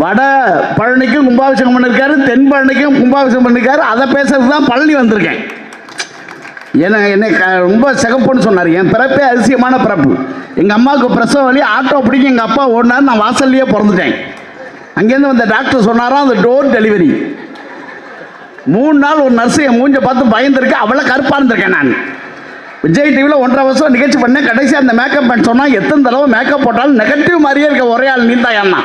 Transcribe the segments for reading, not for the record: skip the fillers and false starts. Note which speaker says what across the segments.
Speaker 1: வட பழனிக்கும் கும்பாபிஷேகம் பண்ணியிருக்காரு, தென் பழனிக்கும் கும்பாபிஷேகம் பண்ணியிருக்காரு. அதை பேசுறது தான் பழனி வந்திருக்கேன். என்னை ரொம்ப சிகப்புன்னு சொன்னார். என் பிறப்பே அதிசயமான பிறப்பு. எங்கள் அம்மாவுக்கு பிரசவ வலி, ஆட்டோ பிடிக்கும் எங்கள் அப்பா ஓடினார், நான் வாசல்லையே பிறந்துட்டேன். அங்கேருந்து வந்த டாக்டர் சொன்னாராம் அந்த டோர் டெலிவரி. 3 நாள் ஒரு நர்ஸு என் மூஞ்சை பார்த்து பயந்துருக்கு. அவ்வளோ கருப்பாக இருந்திருக்கேன் நான். விஜய் டிவியில் 1.5 வருஷம் நிகழ்ச்சி பண்ணேன். கடைசியாக அந்த மேக்கப் பண்ண சொன்னால் எத்தனை தடவை மேக்கப் போட்டாலும் நெகட்டிவ் மாதிரியே இருக்க ஒரே ஆள் நீ தான். ஏன்னா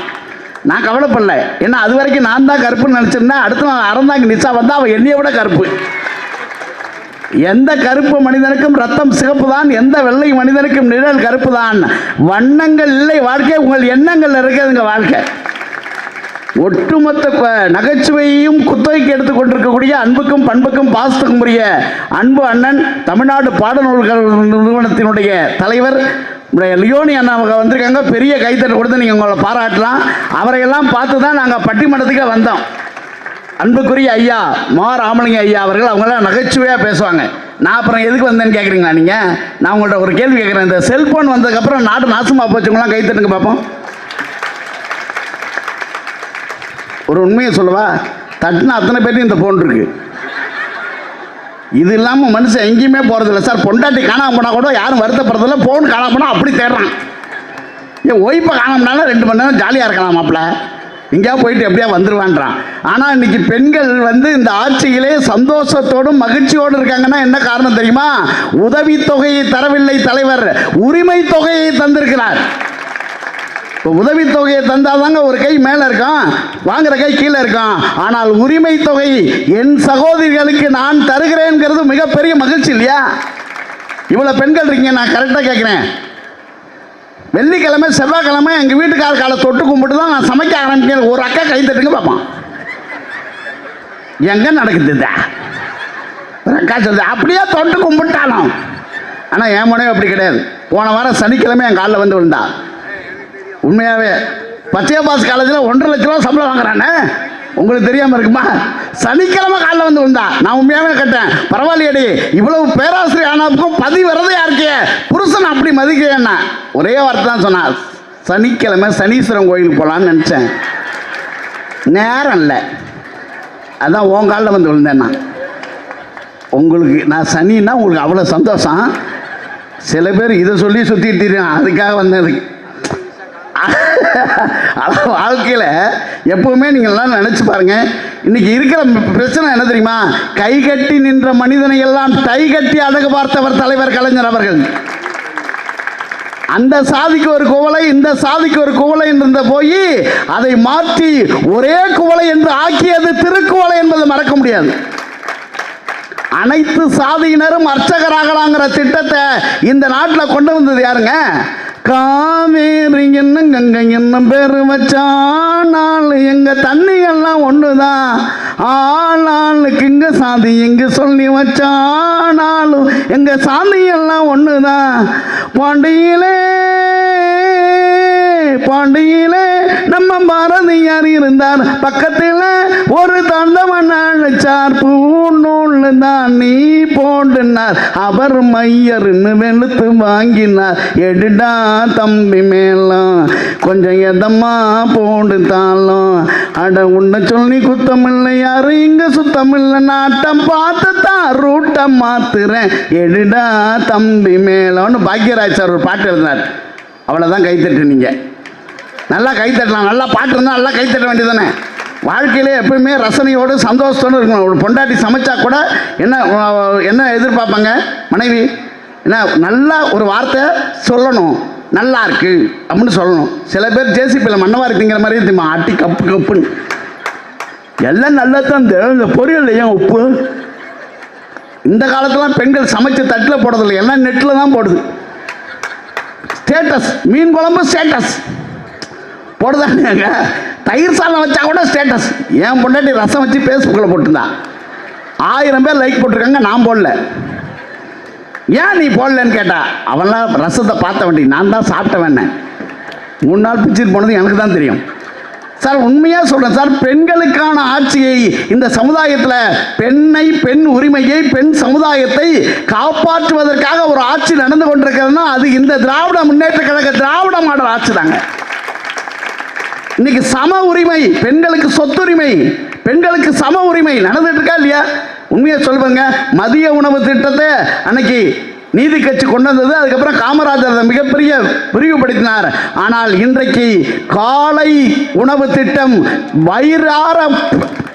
Speaker 1: நான் கவலைப்படல. ஏன்னா அது வரைக்கும் நான் தான் கருப்புன்னு நினச்சிருந்தேன். அடுத்து நான் அறந்தாங்க நிச்சா வந்தால் அவள் என்னையை விட கருப்பு. எந்த கருப்பு மனிதனுக்கும் ரத்தம் சிகப்பு தான், எந்த வெள்ளை மனிதனுக்கும் நிழல் கருப்பு தான். வண்ணங்கள் இல்லை வாழ்க்கை, உங்கள் எண்ணங்கள் இருக்குதுங்க வாழ்க்கை. ஒட்டுமொத்த நகைச்சுவையையும் குத்தகைக்கு எடுத்துக் கொண்டிருக்கக்கூடிய அன்புக்கும் பண்புக்கும் பாசத்துக்கும் உரிய அன்பு அண்ணன், தமிழ்நாடு பாடநூல்கள் நிறுவனத்தினுடைய தலைவர் லியோனி அண்ணா அவங்க வந்திருக்காங்க. பெரிய கைத்தட்டு கொடுத்து நீங்கள் உங்களை பாராட்டலாம். அவரையெல்லாம் பார்த்து தான் நாங்கள் பட்டிமன்றத்துக்கே வந்தோம். அன்புக்குரிய ஐயா மா ராமலிங்க ஐயா அவர்கள் அவங்களாம் நகைச்சுவையாக பேசுவாங்க. நான் அப்புறம் எதுக்கு வந்தேன்னு கேட்குறீங்களா நீங்கள்? நான் உங்கள்கிட்ட ஒரு கேள்வி கேட்குறேன். இந்த செல்ஃபோன் வந்ததுக்கப்புறம் நாடு நாசமாக போச்சுங்களாம் கைத்தட்டுங்க பார்ப்போம். ஒரு உண்மையை சொல்லவா? தட்டுனா அத்தனை பேர்ட்டும் இந்த ஃபோன் இருக்கு. இது இல்லாமல் மனுஷன் எங்கேயுமே போகிறதில்ல சார். பொண்டாட்டி காணாமல் போனால் கூட யாரும் வருத்தப்படுறதில்ல. ஃபோன் காணாமல் போனால் அப்படி தேடுறான். ஏன் ஒய்ஃபை காணாமனாலும் 2 மணி நேரம் ஜாலியாக இருக்கலாம் மாப்பிள்ள, எங்கேயா போயிட்டு எப்படியா வந்துடுவான்றான். ஆனால் இன்னைக்கு பெண்கள் இந்த ஆட்சியிலே சந்தோஷத்தோடும் மகிழ்ச்சியோடு இருக்காங்கன்னா என்ன காரணம் தெரியுமா? உதவித்தொகையை தரவில்லை தலைவர், உரிமை தொகையை தந்திருக்கிறார். இப்போ உதவித்தொகையை தந்தாதாங்க ஒரு கை மேலே இருக்கும், வாங்குற கை கீழே இருக்கும். ஆனால் உரிமை தொகை என் சகோதரிகளுக்கு நான் தருகிறேன்ங்கிறது மிகப்பெரிய மகிழ்ச்சி இல்லையா? இவ்வளோ பெண்கள் இருக்கீங்க. நான் கரெக்டாக கேட்குறேன். வெள்ளிக்கிழமை செவ்வாய்க்கிழமை எங்கள் வீட்டுக்கார காலை தொட்டு கும்பிட்டு தான் நான் சமைக்க ஆரம்பிக்கிறேன். ஒரு அக்கா கை தட்டுங்க பார்ப்பான். எங்கே நடக்குது ஒரு அக்கா சொல்லுது அப்படியே தொட்டு கும்பிட்டாலும். ஆனால் என் மனைவி அப்படி கிடையாது. போன வாரம் சனிக்கிழமை என் காலில் வந்து விழுந்தா. உண்மையாகவே பச்சையபாஸ் காலேஜில் 1.5 லட்ச ரூபா சம்பளம் வாங்குறானே, உங்களுக்கு தெரியாமல் இருக்குமா? சனிக்கிழமை காலில் வந்து வந்தா. நான் உண்மையாகவே கேட்டேன், பரவாயில்லையடி இவ்வளவு பேராசிரியர் ஆனாப்புக்கும் பதி வரதே யாருக்கே புருஷன் அப்படி மதிக்கிறேன்னா. ஒரே வார்த்தை தான் சொன்னான், சனிக்கிழமை சனீஸ்வரன் கோயிலுக்கு போகலான்னு நினச்சேன், நேரம் இல்லை, அதான் உன் காலில் வந்து விழுந்தேன்னா. உங்களுக்கு நான் சனின்னா உங்களுக்கு அவ்வளோ சந்தோஷம். சில பேர் இதை சொல்லி சுற்றிட்டு அதுக்காக வந்தது. வாழ்க்கையில் எப்பவுமே நீங்கள்லாம் நினச்சி பாருங்க. இன்னைக்கு இருக்கிற பிரச்சனை என்ன தெரியுமா? கை கட்டி நின்ற மனிதனை எல்லாம் டை கட்டி அழகு பார்த்தவர் தலைவர் கலைஞர் அவர்கள். அந்த சாதிக்கு ஒரு குவளை, இந்த சாதிக்கு ஒரு குவளை என்று போய் அதை மாற்றி ஒரே குவளை என்று ஆக்கியது திருக்குவளை என்பதை மறக்க முடியாது. அனைத்து சாதியினரும் அர்ச்சகராகலாங்கிற திட்டத்தை இந்த நாட்டில் கொண்டு வந்தது யாருங்க? காவேரி என்னும் கங்கை என்னும் பேரு வச்சால் எங்க தண்ணியெல்லாம் ஒண்ணுதான், ஆளாளுக்கு இங்க சாதி எங்க சொல்லி வச்சானாலும் எங்க சாதியெல்லாம் ஒண்ணுதான். பாண்டியிலே நம்ம பாரதியார் இருந்தார், பக்கத்தில் ஒரு தந்தவன் அழைச்சார், பூநூல் தான் நீ போடுனார், அவர் மையர்னு வெளுத்து வாங்கினார், எடுடா தம்பி மேலும் கொஞ்சம் எதம்மா போடுதாலும், அட உன்னை சொல்லி குத்தமில்லை யாரும் இங்க சுத்தமில்லை, நாட்டம் பார்த்து தான் ரூட்டை மாத்துறேன், எடுடா தம்பி மேலோன்னு பாக்யராஜ் சார் ஒரு பாட்டு எழுதினார். அவ்வளோதான் கைத்தட்டு. நீங்கள் நல்லா கைத்தட்டலாம். நல்லா பாட்டு இருந்தால் நல்லா கைத்தட்ட வேண்டியதானே. வாழ்க்கையிலே எப்பவுமே ரசனையோடு சந்தோஷத்தோடு இருக்கணும். ஒரு பொண்டாட்டி சமைச்சா கூட என்ன எதிர்பார்ப்பாங்க மனைவி? என்ன நல்லா ஒரு வார்த்தை சொல்லணும், நல்லா இருக்கு அப்படின்னு சொல்லணும். சில பேர் ஜேசிபியில் மண்ணவா இருக்குங்கிற மாதிரி தெரியுமா, அட்டி கப்பு கப்புன்னு எல்லாம் நல்லா தான். இந்த பொரியல் ஏன் உப்பு? இந்த காலத்துலாம் பெண்கள் சமைச்சு தட்டில் போடுறதில்லை, எல்லாம் நெட்டில் தான் போடுது. ஸ்டேட்டஸ், மீன் குழம்பு ஸ்டேட்டஸ் போடுதாங்க. தயிர் சாதம் வச்சா கூட ஸ்டேட்டஸ். ஏன் பொண்டாட்டி ரசம் வச்சு ஃபேஸ்புக்கில் போட்டுருந்தா 1000 பேர் லைக் போட்டிருக்காங்க, நான் போடல. ஏன் நீ போடலன்னு கேட்டா, அவன்லாம் ரசத்தை பார்த்த வேண்டி, நான் தான் சாப்பிட்ட வேணேன். 3 நாள் பிச்சுட்டு போனது எனக்கு தான் தெரியும். சார் உண்மையாக சொல்கிறேன் சார், பெண்களுக்கான ஆட்சியை இந்த சமுதாயத்தில் பெண் உரிமையை, பெண் சமுதாயத்தை காப்பாற்றுவதற்காக ஒரு ஆட்சி நடந்து கொண்டிருக்கிறதுனா அது இந்த திராவிட முன்னேற்ற கழக திராவிட மாடல் ஆட்சி தாங்க. இன்னைக்கு சம உரிமை, பெண்களுக்கு சொத்துரிமை, பெண்களுக்கு சம உரிமை நடந்துட்டு இருக்கா இல்லையா? உண்மையை சொல்லுவாங்க. மதிய உணவு திட்டத்தை அன்னைக்கு நீதி கட்சி கொண்டு வந்தது. அதுக்கப்புறம் காமராஜர் அதை மிகப்பெரிய விரிவுபடுத்தினார். ஆனால் இன்றைக்கு காலை உணவு திட்டம், வயிறார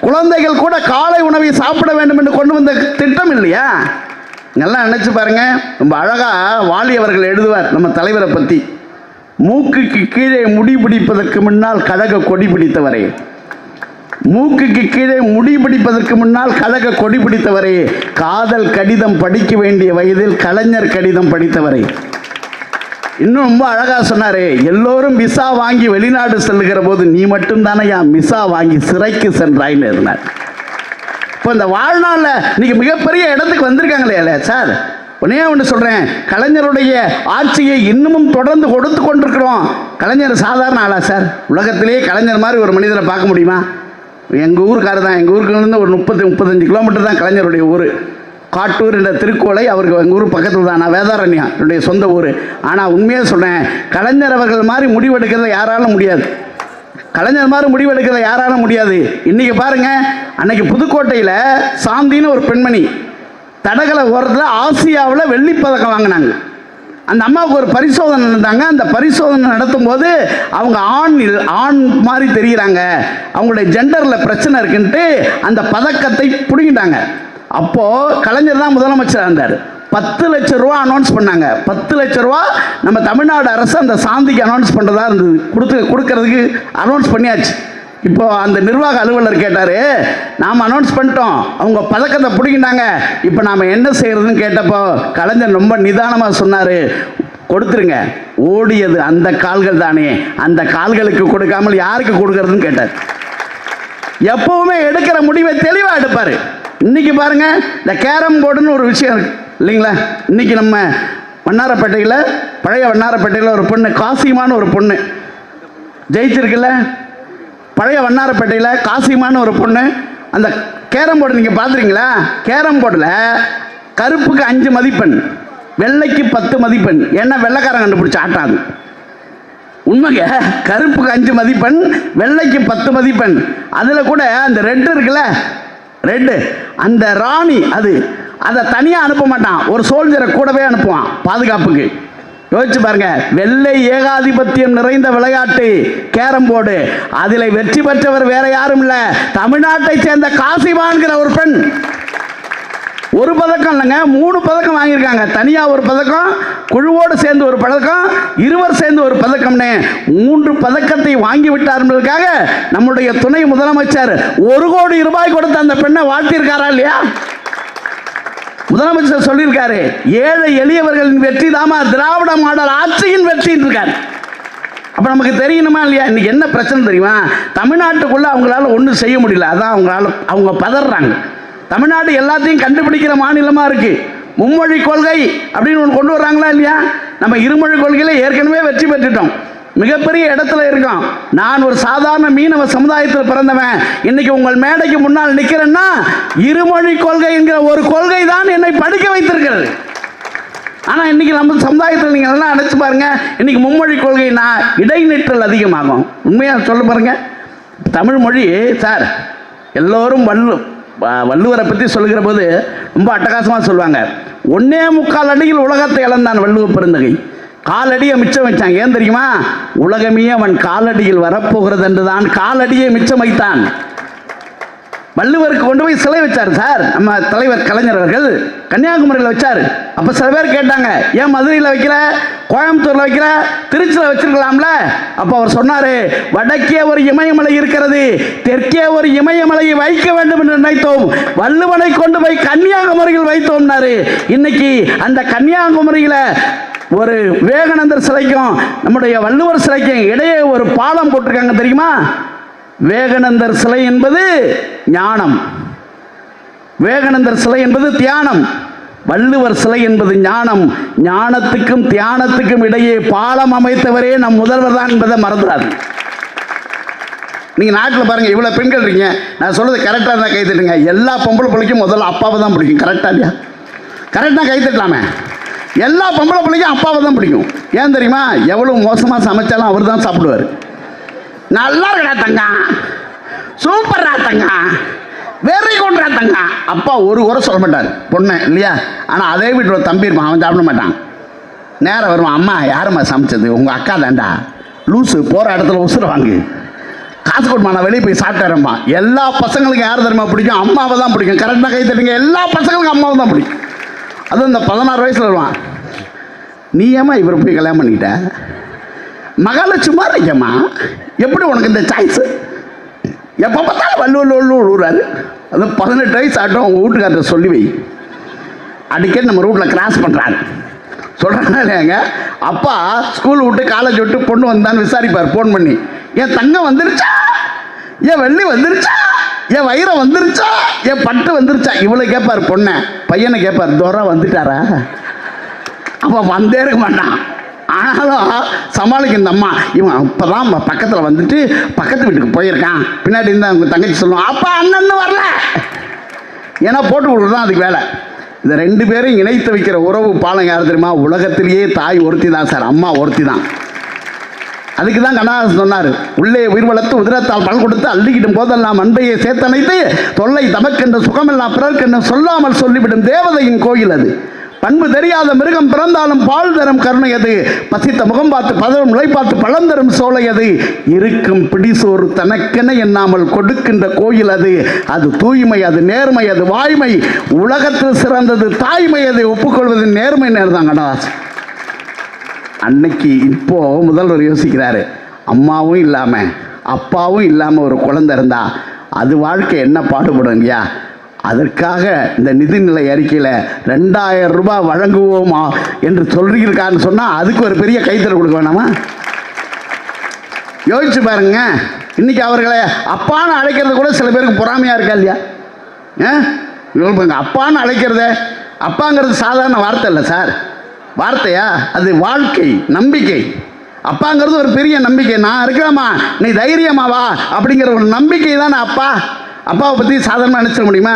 Speaker 1: குழந்தைகள் கூட காலை உணவை சாப்பிட வேண்டும் என்று கொண்டு வந்த திட்டம் இல்லையா? நல்லா நினைச்சு பாருங்க. ரொம்ப அழகா வாலி அவர்கள் எழுதுவார் நம்ம தலைவரை பற்றி. மூக்குக்கு கீழே முடி பிடிப்பதற்கு முன்னால் கழக கொடி பிடித்தவரே, மூக்குக்கு கீழே முடி பிடிப்பதற்கு முன்னால் கழக கொடி பிடித்தவரே, காதல் கடிதம் படிக்க வேண்டிய வயதில் கலைஞர் கடிதம் படித்தவரே. இன்னும் ரொம்ப அழகா சொன்னாரு, எல்லோரும் விசா வாங்கி வெளிநாடு செல்லுகிற போது நீ மட்டும்தானே விசா வாங்கி சிறைக்கு சென்றாயின்னு இருந்தார். இப்போ இந்த வாழ்நாளில் இன்னைக்கு மிகப்பெரிய இடத்துக்கு வந்திருக்காங்களே சார். ஒன்னே ஒன்று சொல்கிறேன், கலைஞருடைய ஆட்சியை இன்னமும் தொடர்ந்து கொடுத்து கொண்டிருக்கிறோம். கலைஞர் சாதாரண ஆளா சார்? உலகத்திலேயே கலைஞர் மாதிரி ஒரு மனிதரை பார்க்க முடியுமா? எங்கள் ஊருக்காரர் தான். எங்கள் ஊருக்குலேருந்து ஒரு 30-35 கிலோமீட்டர் தான் கலைஞருடைய ஊர். காட்டூர் என்ற திருக்கோளை அவருக்கு எங்கள் ஊர் பக்கத்தில் தான். நான் வேதாரண்யம் என்னுடைய சொந்த ஊர். ஆனால் உண்மையாக சொல்கிறேன், கலைஞர் அவர்கள் மாதிரி முடிவெடுக்கிறத யாராலும் முடியாது. கலைஞர் மாதிரி முடிவெடுக்கிறத யாராலும் முடியாது. இன்றைக்கி பாருங்கள், அன்னைக்கு புதுக்கோட்டையில் சாந்தின்னு ஒரு பெண்மணி தடகள ஓரத்தில் ஆசியாவில் வெள்ளிப்பதக்கம் வாங்கினாங்க. அந்த அம்மாவுக்கு ஒரு பரிசோதனை நடந்தாங்க. அந்த பரிசோதனை நடத்தும் போது அவங்க ஆண் மாதிரி தெரிகிறாங்க, அவங்களுடைய ஜெண்டரில் பிரச்சனை இருக்குன்ட்டு அந்த பதக்கத்தை பிடிங்கிட்டாங்க. அப்போது கலைஞர் தான் முதலமைச்சராக இருந்தார். 10 லட்சம் ரூபா அனௌன்ஸ் பண்ணாங்க. 10 லட்சம் ரூபா நம்ம தமிழ்நாடு அரசு அந்த சாந்திக்கு அனௌன்ஸ் பண்ணுறதா இருந்தது. கொடுக்கறதுக்கு அனௌன்ஸ் பண்ணியாச்சு. இப்போ அந்த நிர்வாக அலுவலர் கேட்டார், நாம் அனௌன்ஸ் பண்ணிட்டோம், அவங்க பதக்கத்தை பிடிக்கிட்டாங்க, இப்போ நாம் என்ன செய்யறதுன்னு கேட்டப்போ கலைஞர் ரொம்ப நிதானமாக சொன்னார், கொடுத்துருங்க, ஓடியது அந்த கால்கள் தானே, அந்த கால்களுக்கு கொடுக்காமல் யாருக்கு கொடுக்கறதுன்னு கேட்டார். எப்பவுமே எடுக்கிற முடிவை தெளிவாக எடுப்பார். இன்னைக்கு பாருங்க, இந்த கேரம் போர்டுன்னு ஒரு விஷயம் இருக்கு இல்லைங்களா? இன்னைக்கு நம்ம வண்ணாரப்பேட்டையில், பழைய வண்ணாரப்பேட்டையில் ஒரு பொண்ணு, காசிமான்னு ஒரு பொண்ணு ஜெயிச்சிருக்குல்ல. பழைய வண்ணாரப்பேட்டையில் காசிமான்னு ஒரு பொண்ணு. அந்த கேரம் போர்டு நீங்கள் பார்த்துறீங்களா? கேரம் போர்டில் கருப்புக்கு 5 மதிப்பெண், வெள்ளைக்கு 10 மதிப்பெண். ஏன்னா வெள்ளைக்காரன் கண்டுபிடிச்ச ஆட்டாது. உண்மைங்க, கருப்புக்கு 5 மதிப்பெண், வெள்ளைக்கு 10 மதிப்பெண். அதில் கூட அந்த ரெட்டு இருக்குல்ல, ரெட்டு, அந்த ராணி அதை தனியாக அனுப்ப மாட்டான், ஒரு சோல்ஜரை கூடவே அனுப்புவான் பாதுகாப்புக்கு. யோசிச்சு பாருங்க, வெள்ளை ஏகாதிபத்தியம் நிறைந்த விளையாட்டு கேரம் போர்டு. அதில் வெற்றி பெற்றவர் வேற யாரும் இல்லை, தமிழ்நாட்டை சேர்ந்த காசிமான்கிற ஒரு பெண். ஒரு பதக்கம் இல்லைங்க, 3 பதக்கம் வாங்கியிருக்காங்க. தனியாக ஒரு பதக்கம், குழுவோடு சேர்ந்து ஒரு பதக்கம், இருவர் சேர்ந்து ஒரு பதக்கம்னு 3 பதக்கத்தை வாங்கி விட்டார்களுக்காக நம்முடைய துணை முதலமைச்சர் 1 கோடி ரூபாய் கொடுத்த அந்த பெண்ணை வாழ்த்தியிருக்காரா இல்லையா? முதலமைச்சர் சொல்லியிருக்காரு, ஏழை எளியவர்களின் வெற்றி தாமா திராவிட மாடல் ஆட்சியின் வெற்றின்னு இருக்காரு. அப்போ நமக்கு தெரியணுமா இல்லையா? இன்னைக்கு என்ன பிரச்சனை தெரியுமா? தமிழ்நாட்டுக்குள்ள அவங்களால ஒன்றும் செய்ய முடியல. அதான் அவங்க பதறாங்க. தமிழ்நாடு எல்லாத்தையும் கண்டுபிடிக்கிற மாநிலமாக இருக்கு. மும்மொழி கொள்கை அப்படின்னு ஒன்று கொண்டு வர்றாங்களா இல்லையா? நம்ம இருமொழி கொள்கையில் ஏற்கனவே வெற்றி பெற்றுட்டோம், மிகப்பெரிய இடத்துல இருக்கோம். நான் ஒரு சாதாரண மீனவ சமுதாயத்தில் பிறந்தவன். இன்னைக்கு உங்கள் மேடைக்கு முன்னால் நிற்கிறேன்னா இருமொழி கொள்கை என்கிற ஒரு கொள்கை தான் என்னை படிக்க வைத்திருக்கிறது. ஆனால் இன்னைக்கு நம்ம சமுதாயத்தில் நீங்கள் எல்லாம் நினைச்சு பாருங்க, இன்னைக்கு மும்மொழி கொள்கைனா இடைநிற்றல் அதிகமாகும். உண்மையாக சொல்ல பாருங்க, தமிழ் மொழி சார் எல்லோரும் வள்ளுவரை பற்றி சொல்லுகிற போது ரொம்ப அட்டகாசமாக சொல்லுவாங்க. 1.25 அடியில் உலகத்தை இழந்தான் வள்ளுவ பெருந்தகை. காலடியை மிச்சம் வச்சான். ஏன் தெரியுமா? உலகமே அவன் காலடியில் வரப்போகிறது என்றுதான் காலடியை மிச்சம் வைத்தான். வள்ளுவருக்கு கொண்டு போய் சிலை வச்சார் சார் நம்ம தலைவர் கலைஞர் அவர்கள், கன்னியாகுமரியில் வச்சார். அப்போ சில பேர் கேட்டாங்க, ஏன் மதுரையில் வைக்கிற, கோயம்புத்தூரில் வைக்கிற, திருச்சியில் வச்சிருக்கலாம்ல? அப்போ அவர் சொன்னார், வடக்கே ஒரு இமயமலை இருக்கிறது, தெற்கே ஒரு இமயமலையை வைக்க வேண்டும் என்று நினைத்தோம், வள்ளுவனை கொண்டு போய் கன்னியாகுமரியில் வைத்தோம்னாரு. இன்னைக்கு அந்த கன்னியாகுமரியில் ஒரு விவேகானந்தர் சிலைக்கும் நம்முடைய வள்ளுவர் சிலைக்கும் இடையே ஒரு பாலம் போட்டிருக்காங்க தெரியுமா? விவேகானந்தர் சிலை என்பது ஞானம், விவேகானந்தர் சிலை என்பது தியானம், வள்ளுவர் சிலை என்பது ஞானம். ஞானத்துக்கும் தியானத்துக்கும் இடையே பாலம் அமைத்தவரே நம் முதல்வர் தான் என்பதை மறந்துடாது. நீங்கள் நாட்டில் பாருங்கள், இவ்வளோ பெண்கள் இருக்கீங்க, நான் சொல்கிறது கரெக்டாக இருந்தால் கைத்தட்டுங்க. எல்லா பொம்பளை பிள்ளைக்கும் முதல்ல அப்பாவை தான் பிடிக்கும். கரெக்டாக இல்லையா? கரெக்டாக கைத்தட்டலாமே. எல்லா பொம்பளை பிள்ளைக்கும் அப்பாவை தான் பிடிக்கும். ஏன் தெரியுமா? எவ்வளோ மோசமாக சமைச்சாலும் அவர் தான் சாப்பிடுவார். நல்லா இருக்கடா தங்கம், சூப்பர்ரா தங்கம், வெரி குட்ரா தங்கம். அப்பா ஒரு குறை சொல்ல மாட்டார் பொண்ணு இல்லையா? ஆனால் அதே வீட்டில் ஒரு தம்பி இருப்பான், அவன் சாப்பிட மாட்டான். நேரம் வருவான், அம்மா யாரும்மா சமைச்சது? உங்கள் அக்கா தாண்டா, லூஸு, போகிற இடத்துல உசுரை வாங்கு, காசு கொடுமா, நான் வெளியே போய் சாப்பிட்டாரம்மா. எல்லா பசங்களுக்கும் யார் தெரியுமா பிடிக்கும்? அம்மாவை தான் பிடிக்கும். கரெக்டாக கை தட்டுங்க. எல்லா பசங்களுக்கும் அம்மாவை தான் பிடிக்கும். அதுவும் இந்த 16 வயசில் வருவான், நீ ஏம்மா இவரை போய் கல்யாணம் பண்ணிக்கிட்ட? மகளை சும்மா இருக்கம்மா, எப்படி உனக்கு இந்த சாய்ஸு? எப்போ பார்த்தாலும் வல்லூர் விழுறாரு. அது 18 வயசு ஆட்டும். அவங்க வீட்டுக்காரரை சொல்லி வை, அடிக்கடி நம்ம ரூட்டில் கிராஸ் பண்ணுறாரு. சொல்கிறாங்க இல்லையாங்க, அப்பா ஸ்கூல் விட்டு காலேஜ் விட்டு பொண்ணு வந்தான்னு விசாரிப்பார் ஃபோன் பண்ணி. என் தங்கம் வந்துருச்சா, என் வெள்ளி வந்துருச்சா, என் வைரம் வந்துருச்சா, என் பட்டு வந்துருச்சா, இவ்வளோ கேட்பார் பொண்ணை. பையனை கேட்பார், தூரம் வந்துட்டாரா? அப்போ வந்தே இருக்க மாட்டான். ஆனாலும் சமாளிக்க இந்த அம்மா, இவன் அப்போ தான் பக்கத்தில் வந்துட்டு பக்கத்து வீட்டுக்கு போயிருக்கான். பின்னாடி இருந்தால் அவங்க தங்கச்சி சொல்லுவான், அப்பா அண்ணன்னு வரல, ஏன்னா போட்டு கொடுக்குறது தான் அதுக்கு வேலை. இந்த 2 பேரும் இணைத்து வைக்கிற உறவு பாலம் யார் தெரியுமா? உலகத்திலேயே தாய் ஒருத்தி தான் சார், அம்மா ஒருத்தி தான். அதுக்கு தான் கண்ணதாசன் சொன்னார், உள்ளே உயிர் வளர்த்து உதிரத்தால் பல் கொடுத்து அள்ளிக்கிடும் போதெல்லாம் அன்பையை சேர்த்தனைத்து தொல்லை தமக்கென்ற சுகமெல்லாம் பிறர்க்கென்று சொல்லாமல் சொல்லிவிடும் தேவதையின் கோயில் அது. பண்பு தெரியாத மிருகம் பிறந்தாலும் பால் தரும் கருணை அது. பசித்த முகம் பார்த்து பதரும் முளை பார்த்து பழம் தரும் சோலை அது. இருக்கும் பிடிசோறு தனக்கென எண்ணாமல் கொடுக்கின்ற கோயில் அது. அது தூய்மை, அது நேர்மை, அது வாய்மை. உலகத்தில் சிறந்தது தாய்மை, அதை ஒப்புக்கொள்வது நேர்மை. நேர்தான் கண்ணதாசன். அன்னைக்கு இப்போ முதல்வர் யோசிக்கிறாரு, அம்மாவும் இல்லாமல் அப்பாவும் இல்லாமல் ஒரு குழந்தை இருந்தா அது வாழ்க்கை என்ன பாடுபடும் இல்லையா? அதற்காக இந்த நிதிநிலை அறிக்கையில் 2000 ரூபாய் வழங்குவோமா என்று சொல்லியிருக்கான்னு சொன்னால் அதுக்கு ஒரு பெரிய கைத்தறி கொடுக்க வேணாமா? யோசிச்சு பாருங்க. இன்னைக்கு அவர்களை அப்பான்னு அழைக்கிறது கூட சில பேருக்கு பொறாமையாக இருக்கா இல்லையா? அப்பான்னு அழைக்கிறத, அப்பாங்கிறது சாதாரண வார்த்தை இல்லை சார், வார்த்தையா? அது வாழ்க்கை, நம்பிக்கை. அப்பாங்கிறது ஒரு பெரிய நம்பிக்கை. நான் இருக்கிறேம்மா, நீ தைரியமாவா அப்படிங்கிற ஒரு நம்பிக்கை தானே அப்பா. அப்பாவை பற்றி சாதாரணமாக நினச்சிட முடியுமா?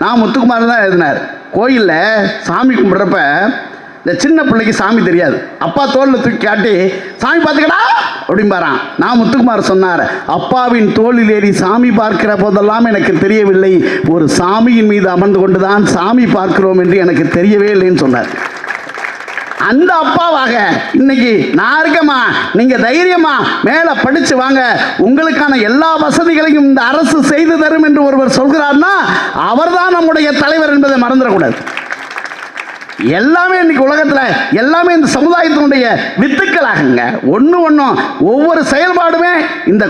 Speaker 1: நான் முத்துக்குமார் தான் எழுதினார். கோயிலில் சாமி கும்பிட்றப்ப இந்த சின்ன பிள்ளைக்கு சாமி தெரியாது, அப்பா தோளில் தூக்கி காட்டி சாமி பார்த்துக்கடா அப்படிம்பாரான். நான் முத்துக்குமார் சொன்னார், அப்பாவின் தோளில் ஏறி சாமி பார்க்கிற போதெல்லாம் எனக்கு தெரியவில்லை, ஒரு சாமியின் மீது அமர்ந்து கொண்டு தான் சாமி பார்க்கிறோம் என்று எனக்கு தெரியவே இல்லைன்னு சொன்னார். அந்த அப்பாவாக இன்னைக்கு நான் இருக்கமா, நீங்க தைரியமா மேல படிச்சு வாங்க, உங்களுக்கான எல்லா வசதிகளையும் இந்த அரசு செய்து தரும் என்று ஒருவர் சொல்கிறார்னா அவர்தான் நம்முடைய தலைவர் என்பதை மறந்துடக்கூடாது. எல்லாமே இன்னைக்கு உலகத்துல எல்லாமே இந்த சமுதாயத்தினுடைய வித்துக்களாகுங்க. ஒன்றும் ஒவ்வொரு செயல்பாடுமே இந்த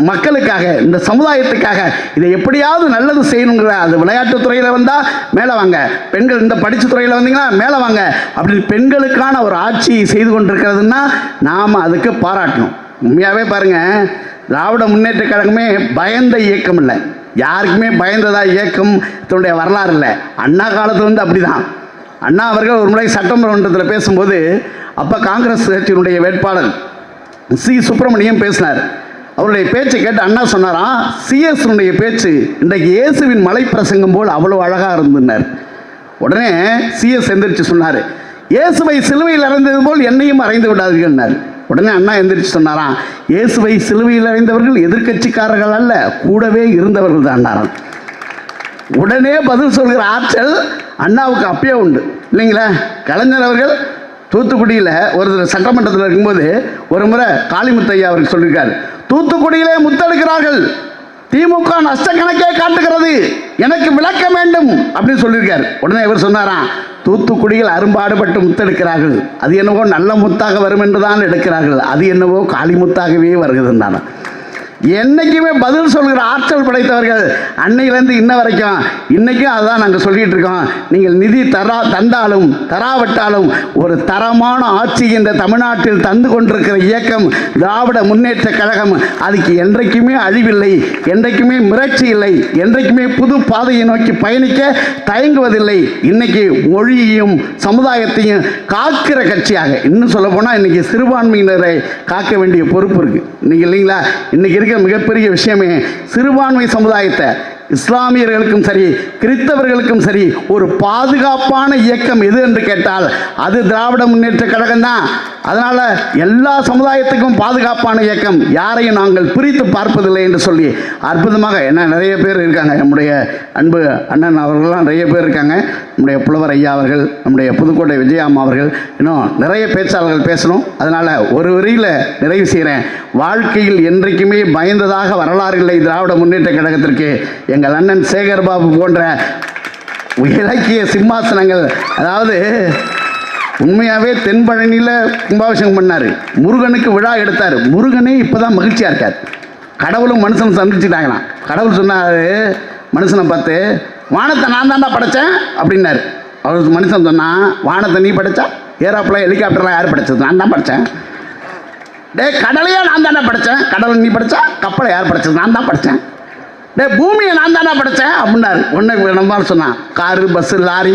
Speaker 1: மக்களுக்காக, இந்த சமுதாயத்துக்காக. இதை எப்படியாவது நல்லது செய்யணுங்கிற, அது விளையாட்டுத்துறையில் வந்தால் மேலே வாங்க, பெண்கள் இந்த படித்த துறையில் வந்தீங்கன்னா மேலே வாங்க, அப்படி பெண்களுக்கான ஒரு ஆட்சி செய்து கொண்டிருக்கிறதுனா நாம் அதுக்கு பாராட்டணும். உண்மையாகவே பாருங்கள், திராவிட முன்னேற்ற கழகமே பயந்த இயக்கம் இல்லை, யாருக்குமே பயந்ததா இயக்கம் இதனுடைய வரலாறு இல்லை. அண்ணா காலத்துலேருந்து அப்படி தான். அண்ணா அவர்கள் ஒரு முறை சட்டமன்றத்தில் பேசும்போது அப்போ காங்கிரஸ் கட்சியினுடைய வேட்பாளர் சி சுப்பிரமணியம் பேசினார். அவருடைய பேச்சை கேட்டு அண்ணா சொன்னாராம், சிஎஸ்னுடைய பேச்சு இன்றைக்கு இயேசுவின் மலை பிரசங்கம் போல் அவ்வளோ அழகாக இருந்துன்னார். உடனே சிஎஸ் எந்திரிச்சு சொன்னார், இயேசுவை சிலுவையில் அறைந்தது போல் என்னையும் அறைந்து விடாதீர்கள்னார். உடனே அண்ணா எந்திரிச்சு சொன்னாராம், இயேசுவை சிலுவையில் அறைந்தவர்கள் எதிர்கட்சிக்காரர்கள் அல்ல, கூடவே இருந்தவர்கள் தான்டாராம். உடனே பதில் சொல்கிற ஆற்றல் அண்ணாவுக்கு அப்பயே உண்டு இல்லைங்களா? கலைஞர் அவர்கள் தூத்துக்குடியில் ஒரு சட்டமன்றத்தில் இருக்கும்போது ஒரு முறை காளிமுத்தையா அவருக்கு சொல்லியிருக்காரு, தூத்துக்குடியிலே முத்தெடுக்கிறார்கள், திமுக நஷ்ட கணக்கே காட்டுகிறது, எனக்கு விளக்க வேண்டும் அப்படின்னு சொல்லியிருக்காரு. உடனே இவர் சொன்னாராம், தூத்துக்குடியில் அரும்பாடுபட்டு முத்தெடுக்கிறார்கள், அது என்னவோ நல்ல முத்தாக வரும் என்று தான் எடுக்கிறார்கள், அது என்னவோ காளிமுத்தாகவே வருகிறதுனால. என்றைக்குமே பதில் சொல்கிற ஆற்றல் படைத்தவர்கள் அன்னையிலேருந்து இன்ன வரைக்கும் இன்றைக்கும் அதுதான் நாங்கள் சொல்லிகிட்டு இருக்கோம். நீங்கள் நிதி தந்தாலும் தராவிட்டாலும் ஒரு தரமான ஆட்சி இந்த தமிழ்நாட்டில் தந்து கொண்டிருக்கிற இயக்கம் திராவிட முன்னேற்ற கழகம். அதுக்கு என்றைக்குமே அழிவில்லை, என்றைக்குமே மிரட்சி இல்லை, என்றைக்குமே புது பாதையை நோக்கி பயணிக்க தயங்குவதில்லை. இன்னைக்கு மொழியையும் சமுதாயத்தையும் காக்கிற கட்சியாக, இன்னும் சொல்ல போனால் இன்னைக்கு சிறுபான்மையினரை காக்க வேண்டிய பொறுப்பு இருக்குது இன்னைக்கு இல்லைங்களா? இன்னைக்கு இருக்க மிகப்பெரிய விஷயமே சிறுபான்மை சமுதாயத்தை இஸ்லாமியர்களுக்கும் சரி கிறிஸ்தவர்களுக்கும் சரி ஒரு பாதுகாப்பான இயக்கம் எது என்று கேட்டால் அது திராவிட முன்னேற்ற கழகம் தான். அதனால் எல்லா சமுதாயத்துக்கும் பாதுகாப்பான இயக்கம், யாரையும் நாங்கள் பிரித்து பார்ப்பதில்லை என்று சொல்லி அற்புதமாக என்ன நிறைய பேர் இருக்காங்க. நம்முடைய அன்பு அண்ணன் அவர்கள்லாம் நிறைய பேர் இருக்காங்க. நம்முடைய புலவர் ஐயா அவர்கள், நம்முடைய புதுக்கோட்டை விஜயாம்மா அவர்கள், இன்னும் நிறைய பேச்சாளர்கள் பேசணும். அதனால் ஒரு வரியில் நிறைவு செய்கிறேன். வாழ்க்கையில் என்றைக்குமே பயந்ததாக வரலாறு இல்லை திராவிட முன்னேற்ற கழகத்திற்கு. எங்கள் அண்ணன் சேகர் பாபு போன்ற இலக்கிய சிம்மாசனங்கள், அதாவது உண்மையாகவே தென்பழனியில் கும்பாபிஷேகம் பண்ணார், முருகனுக்கு விழா எடுத்தார். முருகனே இப்போ தான் மகிழ்ச்சியாக இருக்கார். கடவுளும் மனுஷனும் சந்திச்சுட்டாங்களாம். கடவுள் சொன்னார் மனுஷனை பார்த்து, வானத்தை நான் தாண்டா படைத்தேன் அப்படின்னாரு. அவர் மனுஷன் சொன்னான், வானத்தை நீ படைச்சா, ஏரோப்ளேன் ஹெலிகாப்டர்லாம் யார் படைச்சது? நான் தான் படைத்தேன். டே கடலையே நான் தானே படைத்தேன். கடவுள் நீ படைச்சா, கப்பலை யார் படைச்சது? நான் தான் படைத்தேன். டே பூமியை நான் தானே படைத்தேன் அப்படின்னாரு. ஒன்று நம்ம சொன்னான், காரு பஸ்ஸு லாரி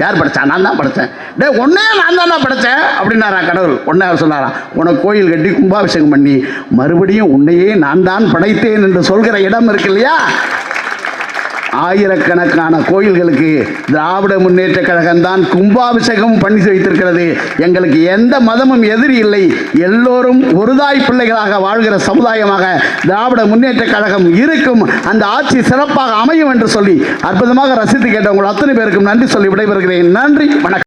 Speaker 1: யார் படைச்சா? நான் தான் படைத்தேன். டே ஒன்னே நான் தானே படைத்தேன் அப்படின்னாரா கடவுள். ஒன்னே அவர் சொன்னாரா, உனக்கு கோயில் கட்டி கும்பாபிஷேகம் பண்ணி மறுபடியும் உன்னையே நான் தான் படைத்தேன் என்று சொல்கிற இடம் இருக்கு இல்லையா? ஆயிரக்கணக்கான கோயில்களுக்கு திராவிட முன்னேற்ற கழகம் தான் கும்பாபிஷேகம் பண்ணி வைத்திருக்கிறது. எங்களுக்கு எந்த மதமும் எதிரி இல்லை. எல்லோரும் ஒருதாய் பிள்ளைகளாக வாழ்கிற சமுதாயமாக திராவிட முன்னேற்ற கழகம் இருக்கும். அந்த ஆட்சி சிறப்பாக அமையும் என்று சொல்லி அற்புதமாக ரசித்து கேட்டவங்கள் அத்தனை பேருக்கும் நன்றி சொல்லி விடைபெறுகிறேன். நன்றி, வணக்கம்.